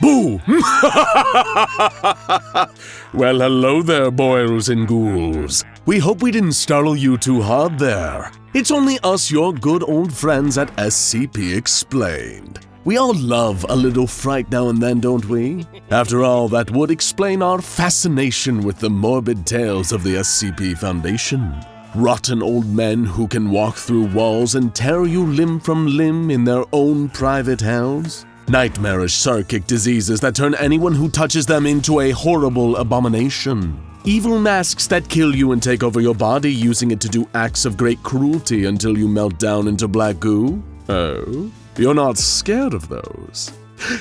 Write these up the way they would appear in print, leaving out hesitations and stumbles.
Boo! Well, hello there, boys and ghouls. We hope we didn't startle you too hard there. It's only us, your good old friends at SCP Explained. We all love a little fright now and then, don't we? After all, that would explain our fascination with the morbid tales of the SCP Foundation. Rotten old men who can walk through walls and tear you limb from limb in their own private hells. Nightmarish psychic diseases that turn anyone who touches them into a horrible abomination. Evil masks that kill you and take over your body, using it to do acts of great cruelty until you melt down into black goo. Oh, you're not scared of those.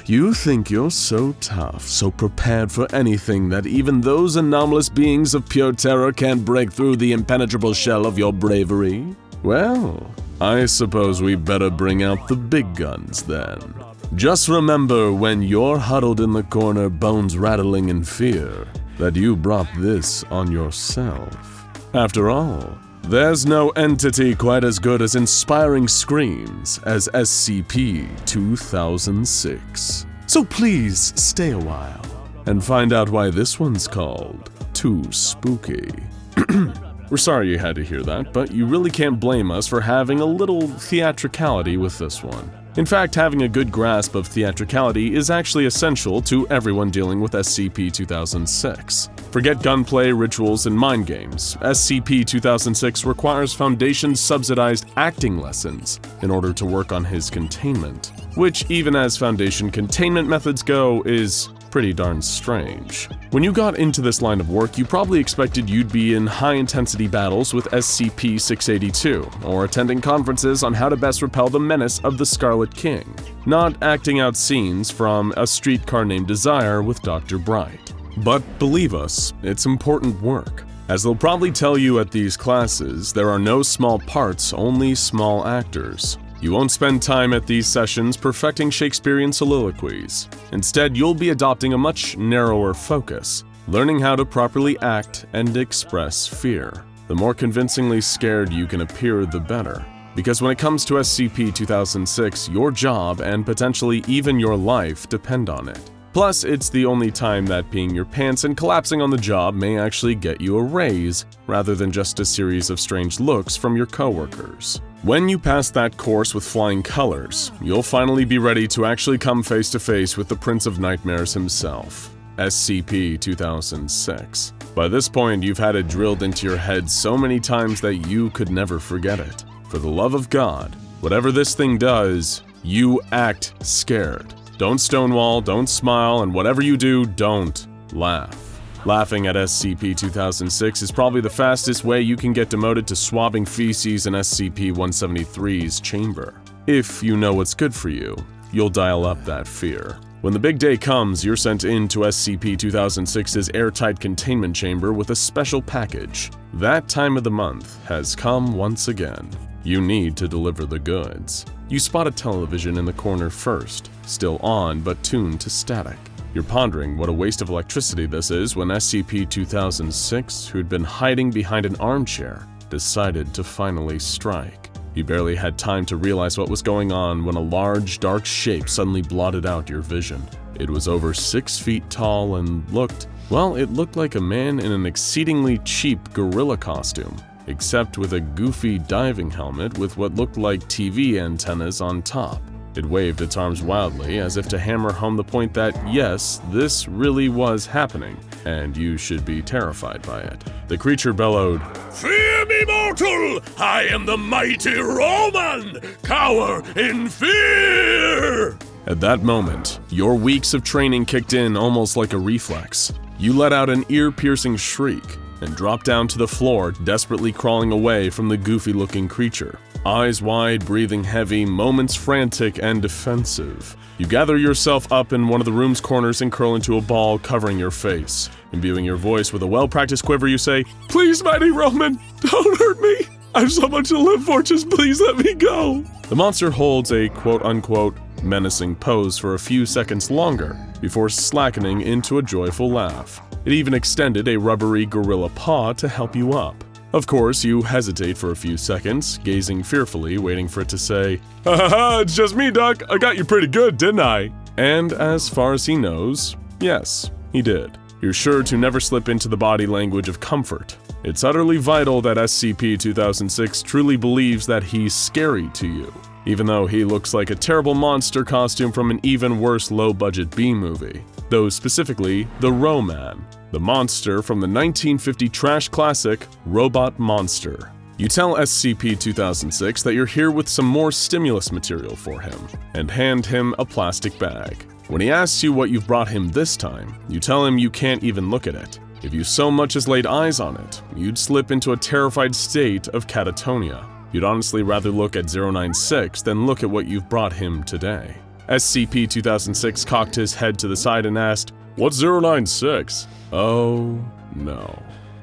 You think you're so tough, so prepared for anything that even those anomalous beings of pure terror can't break through the impenetrable shell of your bravery? Well, I suppose we better bring out the big guns then. Just remember, when you're huddled in the corner, bones rattling in fear, that you brought this on yourself. After all, there's no entity quite as good as inspiring screams as SCP-2006. So please stay a while and find out why this one's called Too Spooky. We're sorry you had to hear that, but you really can't blame us for having a little theatricality with this one. In fact, having a good grasp of theatricality is actually essential to everyone dealing with SCP-2006. Forget gunplay, rituals, and mind games. SCP-2006 requires Foundation-subsidized acting lessons in order to work on his containment, which, even as Foundation containment methods go, is pretty darn strange. When you got into this line of work, you probably expected you'd be in high-intensity battles with SCP-682, or attending conferences on how to best repel the menace of the Scarlet King, not acting out scenes from A Streetcar Named Desire with Dr. Bright. But believe us, it's important work. As they'll probably tell you at these classes, there are no small parts, only small actors. You won't spend time at these sessions perfecting Shakespearean soliloquies. Instead, you'll be adopting a much narrower focus, learning how to properly act and express fear. The more convincingly scared you can appear, the better. Because when it comes to SCP-2006, your job and potentially even your life depend on it. Plus, it's the only time that peeing your pants and collapsing on the job may actually get you a raise, rather than just a series of strange looks from your coworkers. When you pass that course with flying colors, you'll finally be ready to actually come face to face with the Prince of Nightmares himself, SCP-2006. By this point, you've had it drilled into your head so many times that you could never forget it. For the love of God, whatever this thing does, you act scared. Don't stonewall, don't smile, and whatever you do, don't laugh. Laughing at SCP-2006 is probably the fastest way you can get demoted to swabbing feces in SCP-173's chamber. If you know what's good for you, you'll dial up that fear. When the big day comes, you're sent into SCP-2006's airtight containment chamber with a special package. That time of the month has come once again. You need to deliver the goods. You spot a television in the corner first, still on but tuned to static. You're pondering what a waste of electricity this is when SCP-2006, who'd been hiding behind an armchair, decided to finally strike. You barely had time to realize what was going on when a large, dark shape suddenly blotted out your vision. It was over 6 feet tall and looked like a man in an exceedingly cheap gorilla costume, except with a goofy diving helmet with what looked like TV antennas on top. It waved its arms wildly as if to hammer home the point that, yes, this really was happening, and you should be terrified by it. The creature bellowed, "Fear me, mortal! I am the mighty Roman! Cower in fear!" At that moment, your weeks of training kicked in almost like a reflex. You let out an ear-piercing shriek and dropped down to the floor, desperately crawling away from the goofy-looking creature. Eyes wide, breathing heavy, moments frantic and defensive. You gather yourself up in one of the room's corners and curl into a ball, covering your face. Imbuing your voice with a well-practiced quiver, you say, "Please, mighty Roman, don't hurt me! I've so much to live for, just please let me go!" The monster holds a quote-unquote menacing pose for a few seconds longer, before slackening into a joyful laugh. It even extended a rubbery gorilla paw to help you up. Of course, you hesitate for a few seconds, gazing fearfully, waiting for it to say, "Ha ha ha, it's just me, Doc. I got you pretty good, didn't I?" And as far as he knows, yes, he did. You're sure to never slip into the body language of comfort. It's utterly vital that SCP-2006 truly believes that he's scary to you, even though he looks like a terrible monster costume from an even worse low-budget B-movie. Though specifically, the Ro-Man, the monster from the 1950 trash classic Robot Monster. You tell SCP-2006 that you're here with some more stimulus material for him, and hand him a plastic bag. When he asks you what you've brought him this time, you tell him you can't even look at it. If you so much as laid eyes on it, you'd slip into a terrified state of catatonia. You'd honestly rather look at 096 than look at what you've brought him today. SCP-2006 cocked his head to the side and asked, "What's 096? Oh, no.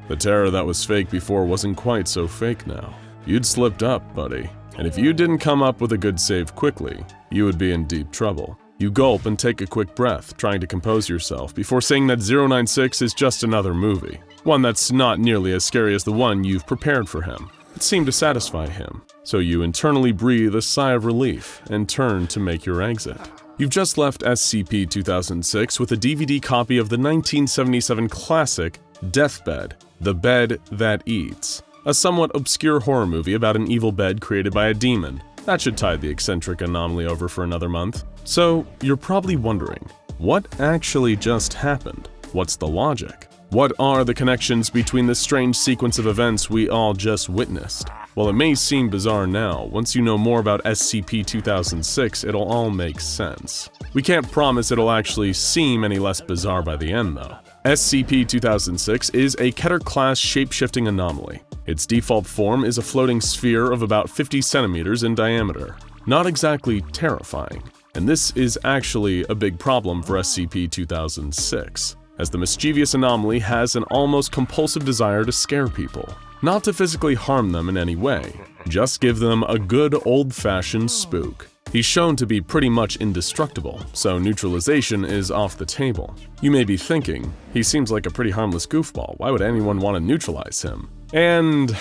The terror that was fake before wasn't quite so fake now. You'd slipped up, buddy. And if you didn't come up with a good save quickly, you would be in deep trouble." You gulp and take a quick breath, trying to compose yourself before saying that 096 is just another movie. One that's not nearly as scary as the one you've prepared for him. It seemed to satisfy him, so you internally breathe a sigh of relief and turn to make your exit. You've just left SCP-2006 with a DVD copy of the 1977 classic Deathbed, The Bed That Eats, a somewhat obscure horror movie about an evil bed created by a demon. That should tide the eccentric anomaly over for another month. So, you're probably wondering, what actually just happened? What's the logic? What are the connections between this strange sequence of events we all just witnessed? While it may seem bizarre now, once you know more about SCP-2006, it'll all make sense. We can't promise it'll actually seem any less bizarre by the end, though. SCP-2006 is a Keter Class shape-shifting anomaly. Its default form is a floating sphere of about 50 centimeters in diameter. Not exactly terrifying. And this is actually a big problem for SCP-2006, as the mischievous anomaly has an almost compulsive desire to scare people. Not to physically harm them in any way, just give them a good old-fashioned spook. He's shown to be pretty much indestructible, so neutralization is off the table. You may be thinking, he seems like a pretty harmless goofball, why would anyone want to neutralize him? And,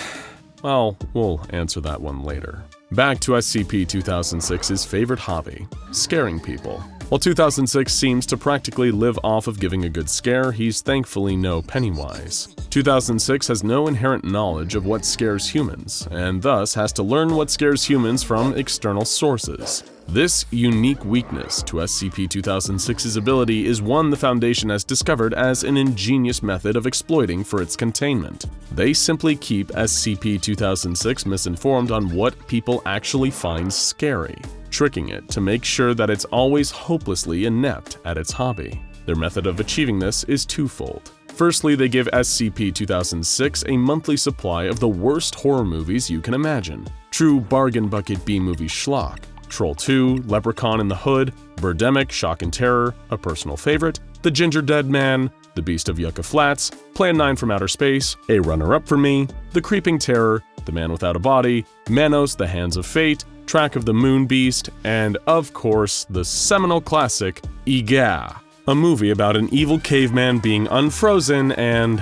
well, we'll answer that one later. Back to SCP-2006's favorite hobby, scaring people. While 2006 seems to practically live off of giving a good scare, he's thankfully no Pennywise. 2006 has no inherent knowledge of what scares humans, and thus has to learn what scares humans from external sources. This unique weakness to SCP-2006's ability is one the Foundation has discovered as an ingenious method of exploiting for its containment. They simply keep SCP-2006 misinformed on what people actually find scary, tricking it to make sure that it's always hopelessly inept at its hobby. Their method of achieving this is twofold. Firstly, they give SCP-2006 a monthly supply of the worst horror movies you can imagine. True bargain bucket B-movie schlock. Troll 2, Leprechaun in the Hood, Birdemic, Shock and Terror, a personal favorite, The Ginger Dead Man, The Beast of Yucca Flats, Plan 9 from Outer Space, a runner-up for me, The Creeping Terror, The Man Without a Body, Manos, The Hands of Fate, Track of the Moon Beast, and of course, the seminal classic, Iga, a movie about an evil caveman being unfrozen and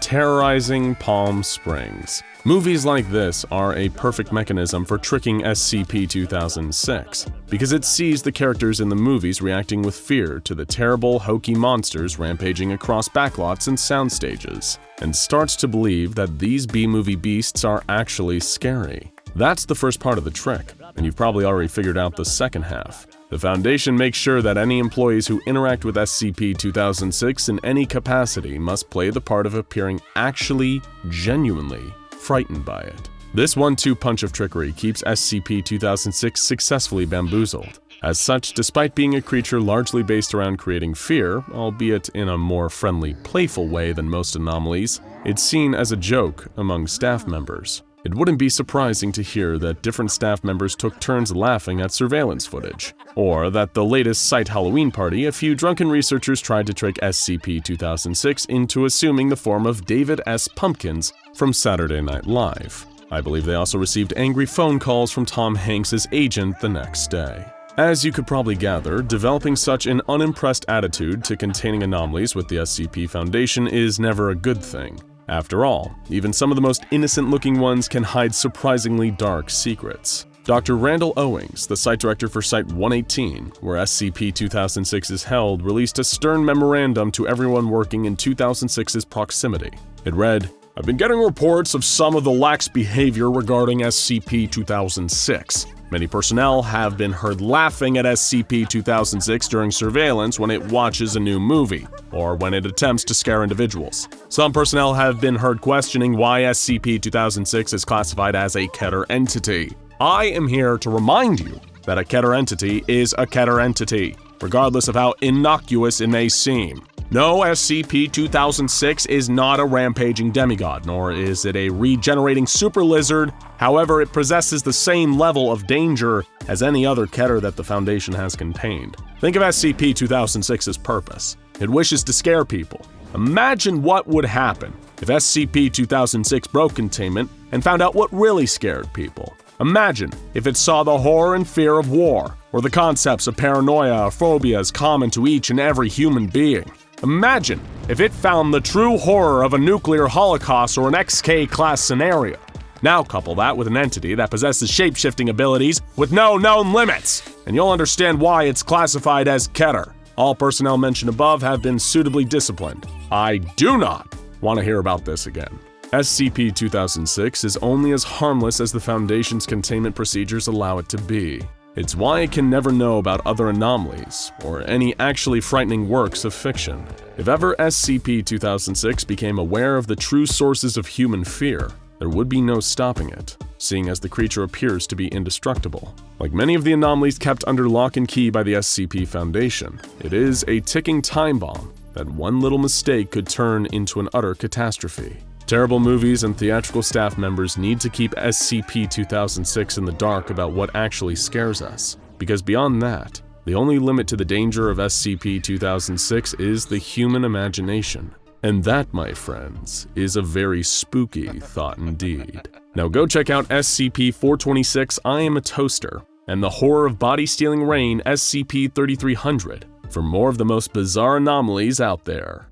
terrorizing Palm Springs. Movies like this are a perfect mechanism for tricking SCP-2006, because it sees the characters in the movies reacting with fear to the terrible, hokey monsters rampaging across backlots and sound stages, and starts to believe that these B-movie beasts are actually scary. That's the first part of the trick, and you've probably already figured out the second half. The Foundation makes sure that any employees who interact with SCP-2006 in any capacity must play the part of appearing actually, genuinely frightened by it. This 1-2 punch of trickery keeps SCP-2006 successfully bamboozled. As such, despite being a creature largely based around creating fear, albeit in a more friendly, playful way than most anomalies, it's seen as a joke among staff members. It wouldn't be surprising to hear that different staff members took turns laughing at surveillance footage, or that the latest Site Halloween party, a few drunken researchers tried to trick SCP-2006 into assuming the form of David S. Pumpkins from Saturday Night Live. I believe they also received angry phone calls from Tom Hanks' agent the next day. As you could probably gather, developing such an unimpressed attitude to containing anomalies with the SCP Foundation is never a good thing. After all, even some of the most innocent-looking ones can hide surprisingly dark secrets. Dr. Randall Owings, the site director for Site-118, where SCP-2006 is held, released a stern memorandum to everyone working in 2006's proximity. It read, "I've been getting reports of some of the lax behavior regarding SCP-2006. Many personnel have been heard laughing at SCP-2006 during surveillance when it watches a new movie, or when it attempts to scare individuals. Some personnel have been heard questioning why SCP-2006 is classified as a Keter entity. I am here to remind you that a Keter entity is a Keter entity, regardless of how innocuous it may seem. No, SCP-2006 is not a rampaging demigod, nor is it a regenerating super lizard. However, it possesses the same level of danger as any other Keter that the Foundation has contained. Think of SCP-2006's purpose. It wishes to scare people. Imagine what would happen if SCP-2006 broke containment and found out what really scared people. Imagine if it saw the horror and fear of war, or the concepts of paranoia or phobias common to each and every human being. Imagine if it found the true horror of a nuclear holocaust or an XK class scenario. Now couple that with an entity that possesses shape-shifting abilities with no known limits, and you'll understand why it's classified as Keter. All personnel mentioned above have been suitably disciplined. I do not want to hear about this again. SCP-2006 is only as harmless as the Foundation's containment procedures allow it to be. It's why it can never know about other anomalies, or any actually frightening works of fiction. If ever SCP-2006 became aware of the true sources of human fear, there would be no stopping it, seeing as the creature appears to be indestructible. Like many of the anomalies kept under lock and key by the SCP Foundation, it is a ticking time bomb that one little mistake could turn into an utter catastrophe. Terrible movies and theatrical staff members need to keep SCP-2006 in the dark about what actually scares us, because beyond that, the only limit to the danger of SCP-2006 is the human imagination. And that, my friends, is a very spooky thought indeed. Now go check out SCP-426 I Am a Toaster, and the horror of body-stealing rain SCP-3300 for more of the most bizarre anomalies out there.